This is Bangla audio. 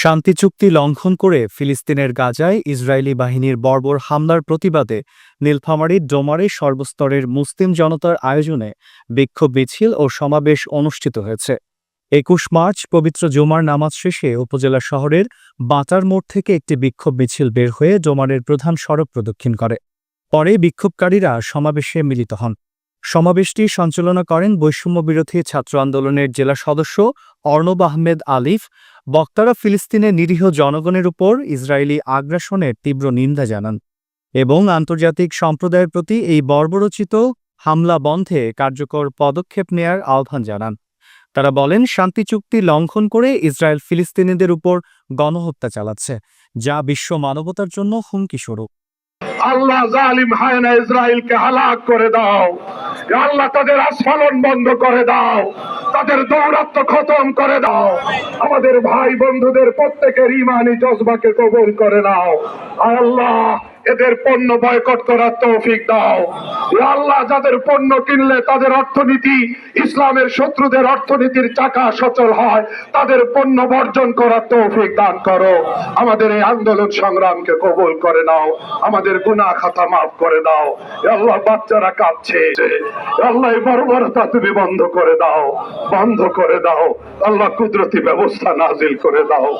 শান্তি চুক্তি লঙ্ঘন করে ফিলিস্তিনের গাজায় ইসরায়েলি বাহিনীর বর্বর হামলার প্রতিবাদে নীলফামারীর ডোমারে সর্বস্তরের মুসলিম জনতার আয়োজনে বিক্ষোভ মিছিল ও সমাবেশ অনুষ্ঠিত হয়েছে। ২১ মার্চ পবিত্র জুমার নামাজ শেষে উপজেলা শহরের বাটার মোড় থেকে একটি বিক্ষোভ মিছিল বের হয়ে ডোমারের প্রধান সড়ক প্রদক্ষিণ করে। পরে বিক্ষোভকারীরা সমাবেশে মিলিত হন। সমাবেশটি সঞ্চালনা করেন বৈষম্য বিরোধী ছাত্র আন্দোলনের জেলা সদস্য অর্ণব আহমেদ আলিফ। বক্তারা ফিলিস্তিনের নিরীহ জনগণের উপর ইসরায়েলি আগ্রাসনের তীব্র নিন্দা জানান এবং আন্তর্জাতিক সম্প্রদায়ের প্রতি এই বর্বরোচিত হামলা বন্ধে কার্যকর পদক্ষেপ নেয়ার আহ্বান জানান। তারা বলেন, শান্তি চুক্তি লঙ্ঘন করে ইসরায়েল ফিলিস্তিনিদের উপর গণহত্যা চালাচ্ছে, যা বিশ্ব মানবতার জন্য হুমকি স্বরূপ। আল্লাহ জালিম হায়না ইসরায়েলকে হালাক করে দাও। আল্লাহ তাদের আস্ফালন বন্ধ করে দাও, তাদের দৌরাত্ম খতম করে দাও। আমাদের ভাই বন্ধুদের প্রত্যেকের ঈমানি জজবাকে কবুল করে নাও। আল্লাহ এদের পণ্য বয়কট করার তৌফিক দাও। আল্লাহ যাদের পণ্য কিনলে তাদের অর্থনীতি ইসলামের শত্রুদের অর্থনীতির চাকা সচল হয়, তাদের পণ্য বর্জন করার তৌফিক দান করো। আমাদের এই আন্দোলন সংগ্রামকে কবুল করে নাও, আমাদের গুনাহ খাতা মাফ করে দাও। আল্লাহ বাচ্চারা কাঁদছে, আল্লাহ এই বর্বরতা তুমি বন্ধ করে দাও, বন্ধ করে দাও। আল্লাহ কুদরতি ব্যবস্থা নাজিল করে দাও।